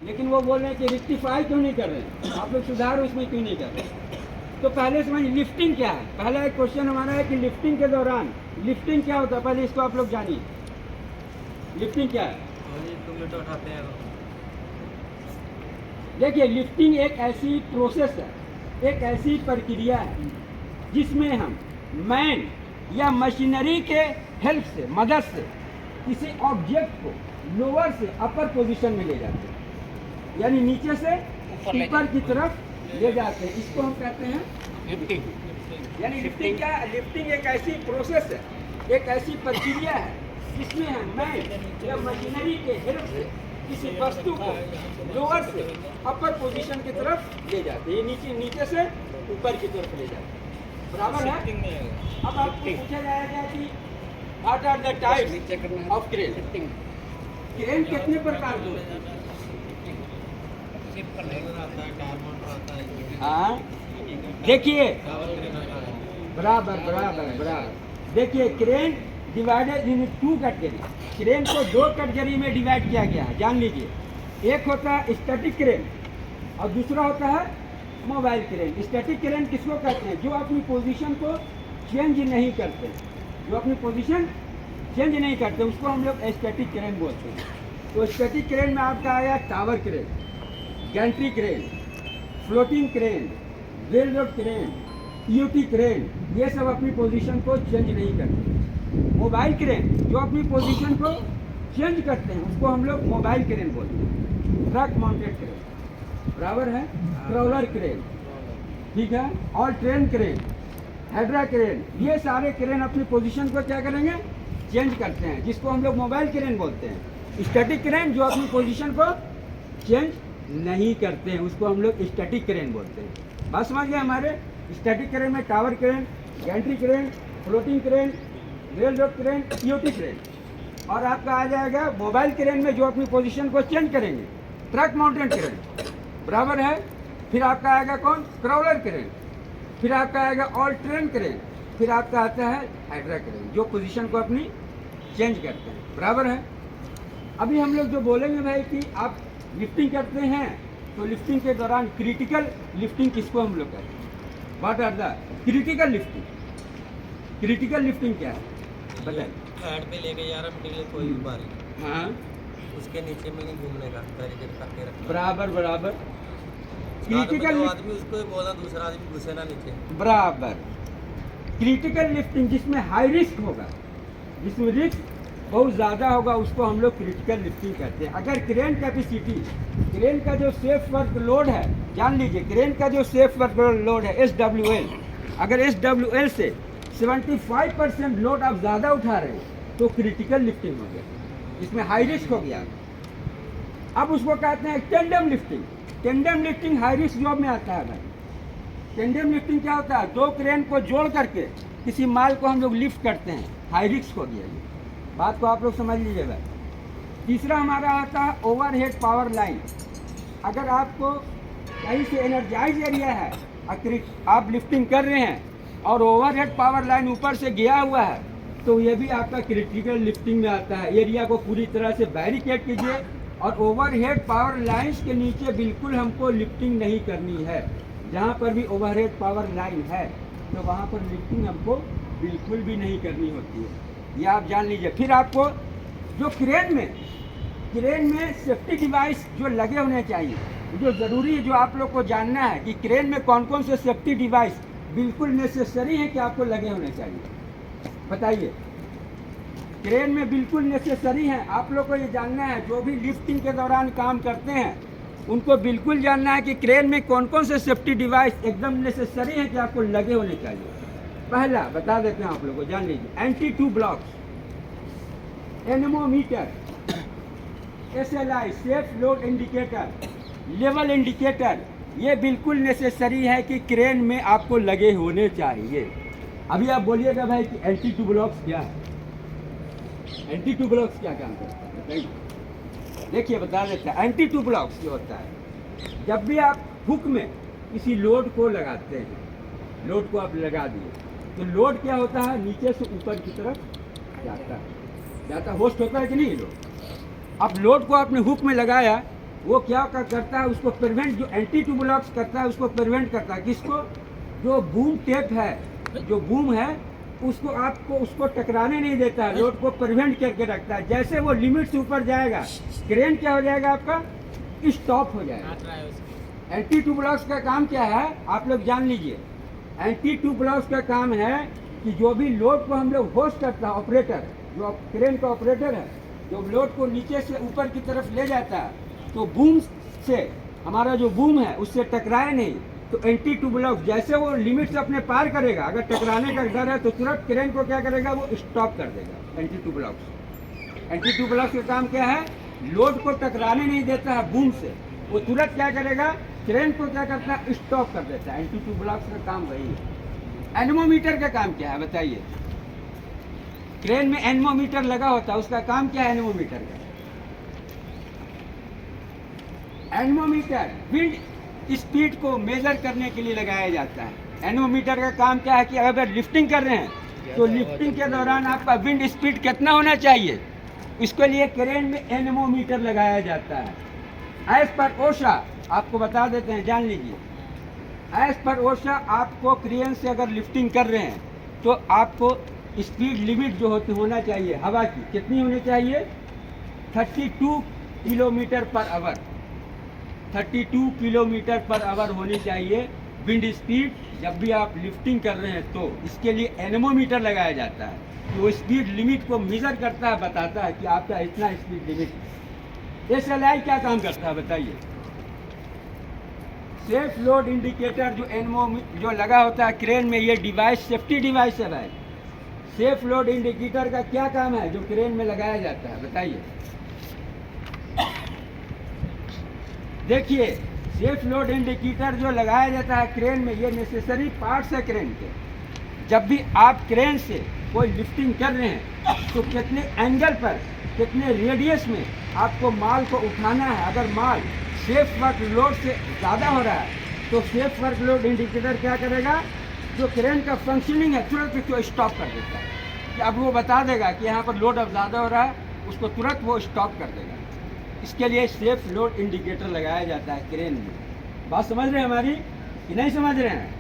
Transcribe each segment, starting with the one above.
लेकिन वो बोल रहे हैं कि रिक्टिफाई क्यों नहीं कर रहे हैं, आप लोग सुधार उसमें क्यों नहीं कर रहे। तो पहले समझिए लिफ्टिंग क्या है। पहला एक क्वेश्चन हमारा है कि लिफ्टिंग के दौरान लिफ्टिंग क्या होता है, पहले इसको आप लोग जानिए। लिफ्टिंग क्या है? उठाते हैं। देखिए लिफ्टिंग एक ऐसी प्रोसेस है, एक ऐसी प्रक्रिया है जिसमें हम मैन या मशीनरी के हेल्प से, मदद से किसी ऑब्जेक्ट को लोअर से अपर पोजीशन में ले जाते हैं, यानी नीचे से ऊपर की तरफ ले जाते हैं। इसको हम कहते हैं लिफ्टिंग। यानी लिफ्टिंग क्या है? लिफ्टिंग एक ऐसी प्रोसेस है, एक ऐसी प्रक्रिया है जिसमें हम मैन या मशीनरी के हेल्प से किसी वस्तु को लोअर से अपर पोजीशन की तरफ ले जाते हैं, नीचे से ऊपर की तरफ ले जाते हैं। बराबर है। अब आपको पूछा जाएगा कि what are the types of crane. Crane कितने प्रकार के होते हैं? हाँ देखिए, बराबर। देखिए crane divided in 2 category. Crane को 2 कैटेगरी में डिवाइड किया गया है, जान लीजिए। एक होता है स्टैटिक क्रेन और दूसरा होता है मोबाइल क्रेन। स्टैटिक क्रेन किसको कहते हैं? जो अपनी पोजीशन को चेंज नहीं करते, जो अपनी पोजीशन चेंज नहीं करते उसको हम लोग स्टैटिक क्रेन बोलते हैं। तो स्टैटिक क्रेन में आपका आया tower crane, gantry crane, floating crane, rail road crane, EOT crane, ये सब अपनी पोजीशन को चेंज नहीं करते। मोबाइल क्रेन जो अपनी पोजीशन को चेंज करते हैं उसको हम लोग मोबाइल क्रेन बोलते हैं। ट्रक माउंटेड क्रेन, बराबर है। क्रॉलर क्रेन, ठीक है। और ट्रेन क्रेन, हेड्रा क्रेन, ये सारे क्रेन अपनी पोजीशन को क्या करेंगे? चेंज करते हैं, जिसको हम लोग मोबाइल क्रेन बोलते हैं। स्टैटिक क्रेन जो अपनी पोजीशन को चेंज नहीं करते हैं उसको हम लोग स्टैटिक क्रेन बोलते हैं। बात समझ गए हमारे? स्टैटिक क्रेन में tower crane, gantry crane, floating crane, rail road crane, EOT crane. और आपका आ जाएगा मोबाइल क्रेन में जो अपनी पोजीशन को चेंज करेंगे, ट्रक माउंटेड क्रेन, बराबर है। फिर आपका आएगा कौन? Crawler crane. फिर आपका आएगा ऑल ट्रेन क्रेन। फिर आपका आता है हाइड्रा क्रेन जो पोजीशन को अपनी चेंज करते हैं, बराबर है। अभी हम लोग जो बोलेंगे भाई कि आप लिफ्टिंग करते हैं तो लिफ्टिंग के दौरान क्रिटिकल लिफ्टिंग किसको हम लोग करते हैं? What are the critical lifting? Critical lifting क्या है बताइए? फ्लैट पे लेके जा रहा मटेरियल कोई भी बारी, हाँ उसके नीचे में नहीं घूमने का, बैरिकेड करके रखना। बराबर। जो क्रिटिकल आदमी उसको ही बोला, दूसरा आदमी घुसे ना नीचे। बराबर। क्रिटिकल लिफ्टिंग जिसमें हाई रिस्क होगा, जिसमें रिस्क बहुत ज़्यादा होगा, उसको हम लोग क्रिटिकल लिफ्टिंग कहते हैं। अगर क्रेन कैपेसिटी, क्रेन का जो सेफ वर्क लोड है, जान लीजिए क्रेन का जो सेफ वर्क लोड है SWL, अगर SWL से 75% लोड आप ज़्यादा उठा रहे हैं तो क्रिटिकल लिफ्टिंग हो गया, इसमें हाई रिस्क हो गया। अब उसको कहते हैं tandem lifting. Tandem lifting high risk job में आता है भाई। टेंडम लिफ्टिंग क्या होता है? 2 क्रेन को जोड़ करके किसी माल को हम लोग लिफ्ट करते हैं, हाई रिस्क हो गया ये। बात को आप लोग समझ लीजिएगा। तीसरा हमारा आता है ओवरहेड पावर लाइन। अगर आपको कहीं से एनर्जाइज एरिया है, आप लिफ्टिंग कर रहे हैं और ओवरहेड पावर लाइन ऊपर से गया हुआ है तो ये भी आपका क्रिटिकल लिफ्टिंग में आता है। एरिया को पूरी तरह से बैरिकेड कीजिए और ओवरहेड पावर लाइन्स के नीचे बिल्कुल हमको लिफ्टिंग नहीं करनी है। जहाँ पर भी ओवरहेड पावर लाइन है तो वहाँ पर लिफ्टिंग हमको बिल्कुल भी नहीं करनी होती है, ये आप जान लीजिए। फिर आपको जो क्रेन में सेफ्टी डिवाइस जो लगे होने चाहिए, जो ज़रूरी है, जो आप लोग को जानना है कि क्रेन में कौन कौन से सेफ्टी डिवाइस बिल्कुल नेसेसरी है कि आपको लगे होने चाहिए, बताइए। क्रेन में बिल्कुल नेसेसरी है, आप लोग को ये जानना है। जो भी लिफ्टिंग के दौरान काम करते हैं उनको बिल्कुल जानना है कि क्रेन में कौन कौन से सेफ्टी डिवाइस एकदम नेसेसरी है कि आपको लगे होने चाहिए। पहला बता देते हैं आप लोगों को, जान लीजिए। Anti two blocks, anemometer, SLI safe load indicator, level indicator, ये बिल्कुल नेसेसरी है कि क्रेन में आपको लगे होने चाहिए। अभी आप बोलिएगा भाई कि एंटी टू ब्लॉक्स क्या है? एंटी टू ब्लॉक्स क्या काम करता है बताइए? देखिए बता देता है। एंटी टू ब्लॉक्स जो होता है, जब भी आप हुक में किसी लोड को लगाते हैं, लोड को आप लगा दिए तो लोड क्या होता है? नीचे से ऊपर की तरफ जाता है, होस्ट होता है कि नहीं लोड। अब लोड को आपने हुक में लगाया, वो क्या करता है, उसको प्रिवेंट, जो एंटी ट्यूबुलॉक्स करता है उसको प्रिवेंट करता है। किसको? जो बूम टेप है, जो बूम है उसको आपको उसको टकराने नहीं देता है, लोड को प्रिवेंट करके रखता है। जैसे वो लिमिट से ऊपर जाएगा, क्रेन क्या हो जाएगा आपका, स्टॉप हो जाएगा। एंटी ट्यूबुलॉक्स का काम क्या है आप लोग जान लीजिए। एंटी ट्यूबुलॉक्स का काम है कि जो भी लोड को हम लोग होस्ट करता है, ऑपरेटर जो क्रेन का ऑपरेटर है, जो लोड को नीचे से ऊपर की तरफ ले जाता है, तो बूम से हमारा जो बूम है उससे टकराए नहीं। तो एंटी ट्यूबुलॉक्स जैसे वो लिमिट से अपने पार करेगा, अगर टकराने का डर है तो तुरंत क्रेन को क्या करेगा, वो स्टॉप कर देगा। एंटी ट्यूबुलॉक्स का काम क्या है, लोड को टकराने नहीं देता है बूम से, वो तुरंत क्या करेगा, क्रेन को क्या करता है, स्टॉप कर देता है। एंटी ट्यूबुलॉक्स का काम वही है। एनेमोमीटर का काम क्या है बताइए? क्रेन में एनेमोमीटर लगा होता है, उसका काम क्या है एनेमोमीटर का? एनेमोमीटर विंड स्पीड को मेजर करने के लिए लगाया जाता है। एनेमोमीटर का काम क्या है कि अगर लिफ्टिंग कर रहे हैं तो लिफ्टिंग के दौरान आपका विंड स्पीड कितना होना चाहिए, इसके लिए क्रेन में एनेमोमीटर लगाया जाता है। एज पर ओशा आपको बता देते हैं, जान लीजिए। एज पर ओशा आपको क्रेन से अगर लिफ्टिंग कर रहे हैं तो आपको स्पीड लिमिट जो होना चाहिए हवा की, कितनी होनी चाहिए, 32 kilometre per hour. 32 kilometre per hour होनी चाहिए विंड स्पीड जब भी आप लिफ्टिंग कर रहे हैं। तो इसके लिए एनेमोमीटर लगाया जाता है कि वो स्पीड लिमिट को मेजर करता है, बताता है कि आपका इतना स्पीड लिमिट। SLI क्या काम करता है बताइए? सेफ लोड इंडिकेटर जो लगा होता है क्रेन में, ये डिवाइस सेफ्टी डिवाइस है भाई। सेफ लोड इंडिकेटर का क्या काम है जो क्रेन में लगाया जाता है बताइए? देखिए, सेफ लोड इंडिकेटर जो लगाया जाता है क्रेन में, ये नेसेसरी पार्ट्स है क्रेन के। जब भी आप क्रेन से कोई लिफ्टिंग कर रहे हैं तो कितने एंगल पर, कितने रेडियस में आपको माल को उठाना है। अगर माल सेफ वर्क लोड से ज़्यादा हो रहा है तो सेफ वर्क लोड इंडिकेटर क्या करेगा, जो क्रेन का फंक्शनिंग है तुरंत उसको स्टॉप कर देता है। कि अब वो बता देगा कि यहाँ पर लोड अब ज़्यादा हो रहा है, उसको तुरंत वो स्टॉप कर देगा। इसके लिए सेफ लोड इंडिकेटर लगाया जाता है क्रेन में। बात समझ रहे हैं हमारी कि नहीं समझ रहे हैं?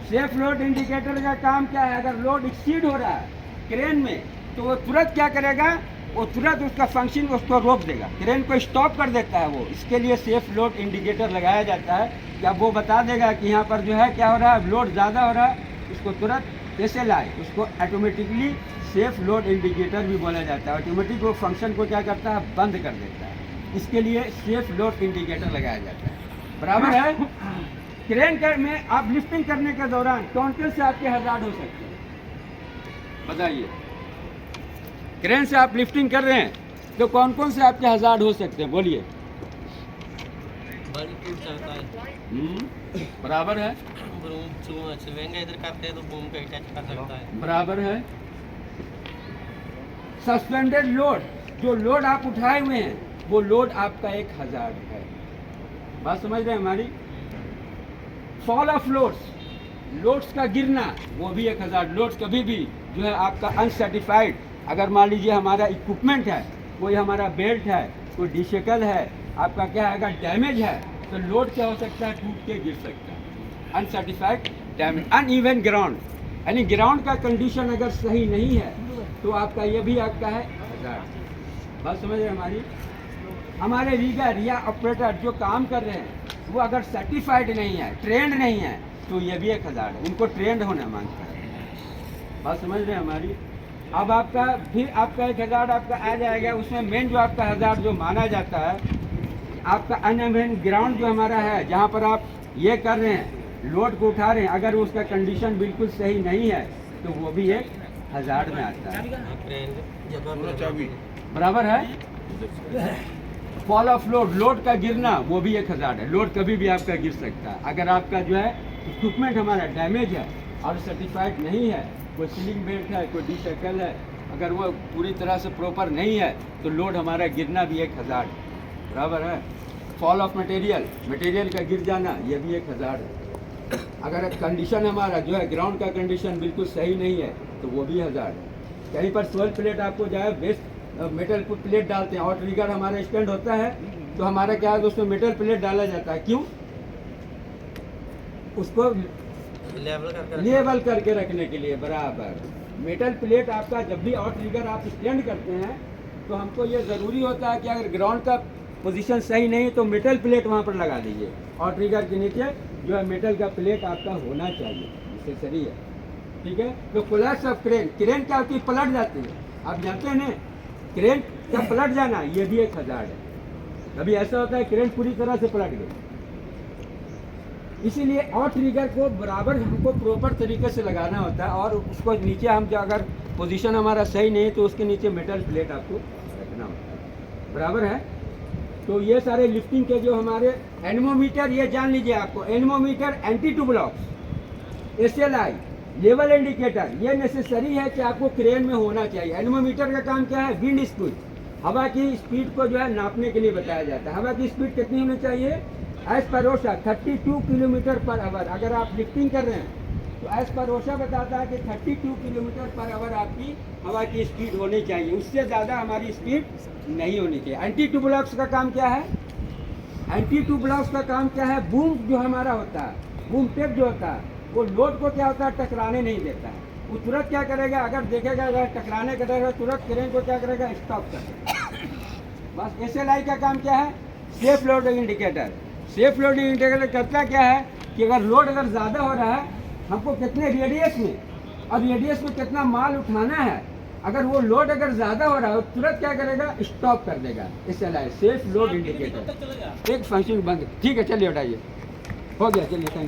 सेफ लोड इंडिकेटर का काम क्या है, अगर लोड एक्सीड हो रहा है क्रेन में तो वो तुरंत क्या करेगा, वो तुरंत उसका फंक्शन उसको रोक देगा, क्रेन को स्टॉप कर देता है वो। इसके लिए सेफ लोड इंडिकेटर लगाया जाता है कि अब वो बता देगा कि यहाँ पर जो है क्या हो रहा है, लोड ज़्यादा हो रहा है, उसको तुरंत SLI, उसको ऑटोमेटिकली सेफ लोड इंडिकेटर भी बोला जाता है। ऑटोमेटिक वो फंक्शन को क्या करता है, बंद कर देता है। इसके लिए सेफ लोड इंडिकेटर लगाया जाता है। बराबर है? क्रेन में आप लिफ्टिंग करने के दौरान कौन कौन से आपके हज़ार्ड हो सकते हैं बताइए? क्रेन से आप लिफ्टिंग कर रहे हैं तो कौन कौन से आपके हज़ार्ड हो सकते हैं, बोलिए? बड़ी टूट जाता है। बराबर है? स्विंग इधर करते हैं तो बूम पे टच कर सकता है। बराबर है? सस्पेंडेड लोड, जो लोड आप उठाए हुए हैं वो लोड आपका एक हज़ार्ड है। बात समझ रहे हैं हमारी? फॉल ऑफ लोड्स, लोड्स का गिरना, वो भी एक हज़ार्ड। लोड्स कभी भी जो है आपका अनसर्टिफाइड, अगर मान लीजिए हमारा इक्विपमेंट है, कोई हमारा बेल्ट है, कोई डिशेकल है, आपका क्या है, अगर डैमेज है तो लोड क्या हो सकता है, टूट के गिर सकता है। Uncertified damage. अनइवन ग्राउंड, यानी ग्राउंड का कंडीशन अगर सही नहीं है तो आपका ये भी आपका है हज़ार्ड। बात समझ रहे हैं हमारी? हमारे रीडर या ऑपरेटर जो काम कर रहे हैं वो अगर सर्टिफाइड नहीं है, ट्रेंड नहीं है, तो ये भी एक हज़ार्ड है, उनको ट्रेंड होना मांगता है। बात समझ रहे हैं हमारी? अब आपका फिर आपका एक हज़ार्ड आपका आ जाएगा, उसमें मेन जो आपका हज़ार्ड जो माना जाता है, आपका अनइवन ग्राउंड जो हमारा है, जहाँ पर आप ये कर रहे हैं, लोड को उठा रहे हैं, अगर उसका कंडीशन बिल्कुल सही नहीं है तो वो भी एक हज़ार्ड में आता है। बराबर है? फॉल ऑफ लोड, लोड का गिरना, वो भी एक हज़ार्ड है। लोड कभी भी आपका गिर सकता है। अगर आपका जो है इक्विपमेंट हमारा डैमेज है और सर्टिफाइड नहीं है, कोई सीलिंग बेल्ट है, कोई डिशेकल है, अगर वो पूरी तरह से प्रॉपर नहीं है तो लोड हमारा गिरना भी एक हज़ार्ड है। बराबर है? फॉल ऑफ मटेरियल, मटेरियल का गिर जाना, ये भी एक हज़ार्ड है। अगर कंडीशन हमारा जो है ग्राउंड का कंडीशन बिल्कुल सही नहीं है तो वो भी हज़ार्ड है। कहीं पर 12 प्लेट आपको जो है बेस्ट मेटल प्लेट डालते हैं और ट्रिगर हमारा स्टैंड होता है तो हमारा क्या है, उसमें मेटल प्लेट डाला जाता है। क्यों? उसको लेवल करके रखने के लिए। बराबर मेटल प्लेट आपका जब भी और ट्रिगर आप स्टैंड करते हैं तो हमको ये ज़रूरी होता है कि अगर ग्राउंड का पोजीशन सही नहीं तो मेटल प्लेट वहाँ पर लगा दीजिए, और ट्रिगर के नीचे जो है मेटल का प्लेट आपका होना चाहिए, नेसेसरी है। ठीक है। तो कोलैप्स ऑफ क्रेन, क्रेन क्या होती है, पलट जाती है। आप जानते हैं ना, क्रेन का पलट जाना ये भी एक हज़ार्ड है। कभी ऐसा होता है क्रेन पूरी तरह से पलट गई, इसीलिए और ट्रिगर को बराबर हमको प्रॉपर तरीके से लगाना होता है, और उसको नीचे हम जो अगर पोजीशन हमारा सही नहीं तो उसके नीचे मेटल प्लेट आपको रखना होता है। बराबर है। तो ये सारे लिफ्टिंग के जो हमारे एनेमोमीटर, ये जान लीजिए आपको, anemometer, anti two blocks, SLI, level indicator, ये नेसेसरी है कि आपको क्रेन में होना चाहिए। एनेमोमीटर का काम क्या है, विंड स्पीड, हवा की स्पीड को जो है नापने के लिए बताया जाता है। हवा की स्पीड कितनी होनी चाहिए, as per ओशा 32 kilometre per hour. अगर आप लिफ्टिंग कर रहे हैं तो एज पर ओशा बताता है कि 32 किलोमीटर पर आवर आपकी हवा की स्पीड होनी चाहिए, उससे ज़्यादा हमारी स्पीड नहीं होनी चाहिए। एंटी टू ब्लॉक्स का काम क्या है, एंटी टू ब्लॉक्स का काम क्या है, बूम जो हमारा होता है, बूम टेप जो होता है, वो लोड को क्या होता है, टकराने नहीं देता है। वो तुरंत क्या करेगा, अगर देखेगा अगर टकराने का डर है, तुरंत क्रेन को क्या करेगा, स्टॉप कर देगा। बस SLI का काम क्या है, safe load indicator. Safe load indicator करता क्या है कि अगर लोड अगर ज़्यादा हो रहा है, हमको कितने रेडियस में और रेडियस में कितना माल उठाना है, अगर वो लोड अगर ज़्यादा हो रहा है तुरंत क्या करेगा, स्टॉप कर देगा। SLI, safe load indicator. एक फंक्शन बंद। ठीक है, चलिए हटाइए, हो गया, चलिए, थैंक यू।